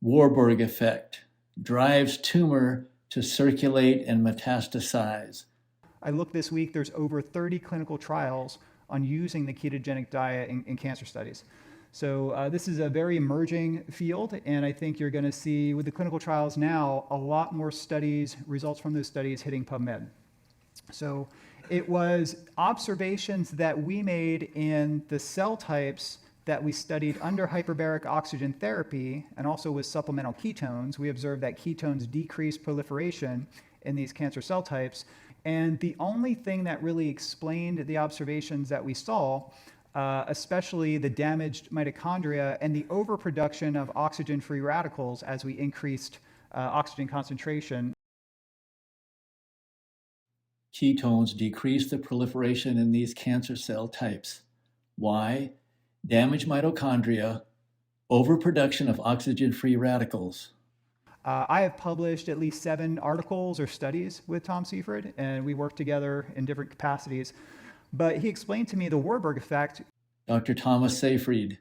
WARBURG effect drives tumor to circulate and metastasize. I looked this week, there's over 30 clinical trials on using the ketogenic diet in cancer studies. So this is a very emerging field, and I think you're going to see with the clinical trials now a lot more studies, results from those studies hitting PubMed. So it was observations that we made in the cell types that we studied under hyperbaric oxygen therapy and also with supplemental ketones. We observed that ketones decrease proliferation in these cancer cell types. And the only thing that really explained the observations that we saw, especially the damaged mitochondria and the overproduction of oxygen-free radicals as we increased oxygen concentration. Ketones decrease the proliferation in these cancer cell types. Why? Damaged mitochondria, overproduction of oxygen-free radicals. I have published at least 7 articles or studies with Tom Seyfried, and we work together in different capacities. But he explained to me the WARBURG effect. Dr. Thomas Seyfried.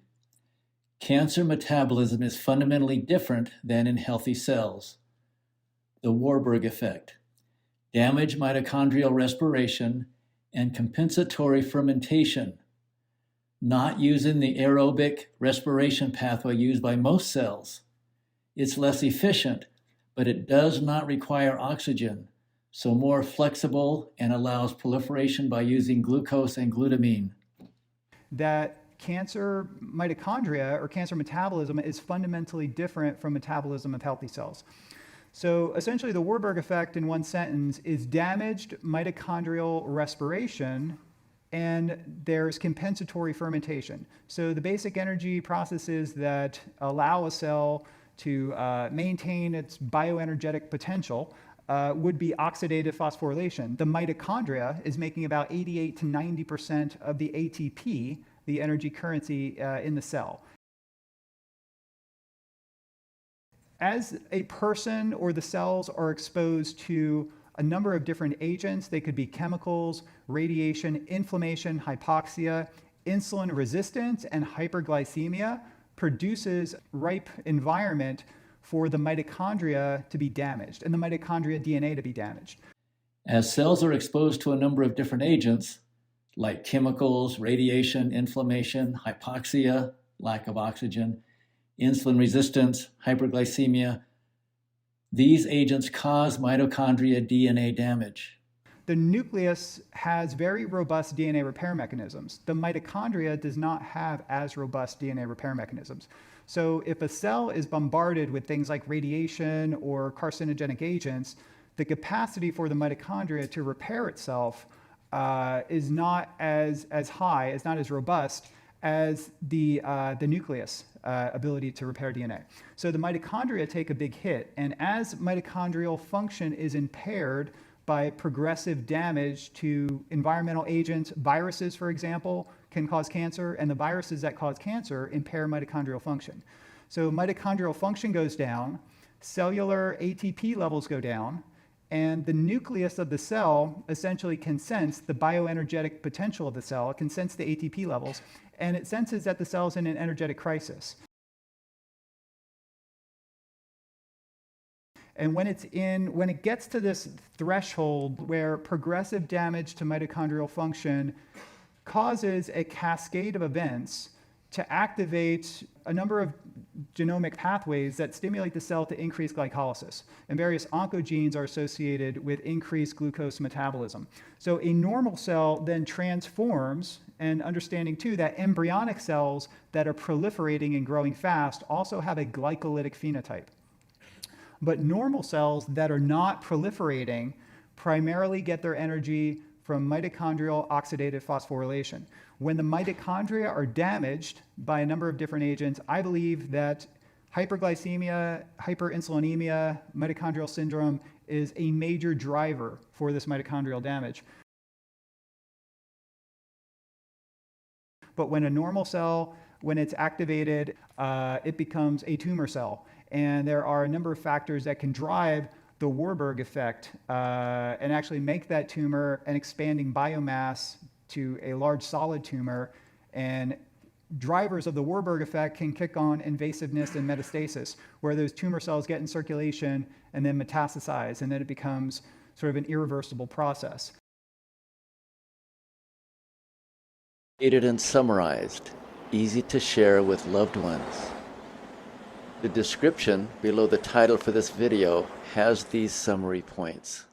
Cancer metabolism is fundamentally different than in healthy cells. The WARBURG effect. Damaged mitochondrial respiration and compensatory fermentation. Not using the aerobic respiration pathway used by most cells. It's less efficient, but it does not require oxygen, so more flexible and allows proliferation by using glucose and glutamine. That cancer mitochondria or cancer metabolism is fundamentally different from metabolism of healthy cells. So essentially the WARBURG effect in one sentence is damaged mitochondrial respiration and there's compensatory fermentation. So the basic energy processes that allow a cell to maintain its bioenergetic potential would be oxidative phosphorylation. The mitochondria is making about 88 to 90% of the ATP, the energy currency in the cell. As a person or the cells are exposed to a number of different agents, they could be chemicals, radiation, inflammation, hypoxia, insulin resistance, and hyperglycemia, produces ripe environment for the mitochondria to be damaged and the mitochondria DNA to be damaged. As cells are exposed to a number of different agents, like chemicals, radiation, inflammation, hypoxia, lack of oxygen, insulin resistance, hyperglycemia, these agents cause mitochondria DNA damage. The nucleus has very robust DNA repair mechanisms. The mitochondria does not have as robust DNA repair mechanisms. So if a cell is bombarded with things like radiation or carcinogenic agents, the capacity for the mitochondria to repair itself is not as high, is not as robust as the nucleus ability to repair DNA. So the mitochondria take a big hit, and as mitochondrial function is impaired by progressive damage to environmental agents, viruses, for example, can cause cancer, and the viruses that cause cancer impair mitochondrial function. So mitochondrial function goes down, cellular ATP levels go down, and the nucleus of the cell essentially can sense the bioenergetic potential of the cell, it can sense the ATP levels, and it senses that the cell is in an energetic crisis. And when it gets to this threshold where progressive damage to mitochondrial function causes a cascade of events to activate a number of genomic pathways that stimulate the cell to increase glycolysis. And various oncogenes are associated with increased glucose metabolism. So a normal cell then transforms, and understanding too that embryonic cells that are proliferating and growing fast also have a glycolytic phenotype. But normal cells that are not proliferating primarily get their energy from mitochondrial oxidative phosphorylation. When the mitochondria are damaged by a number of different agents, I believe that hyperglycemia, hyperinsulinemia, mitochondrial syndrome is a major driver for this mitochondrial damage. But when a normal cell, when it's activated, it becomes a tumor cell. And there are a number of factors that can drive the WARBURG effect and actually make that tumor an expanding biomass to a large solid tumor and drivers of the Warburg effect can kick on invasiveness and metastasis, where those tumor cells get in circulation and then metastasize, and then it becomes sort of an irreversible process. Stated and summarized, easy to share with loved ones. The description below the title for this video has these summary points.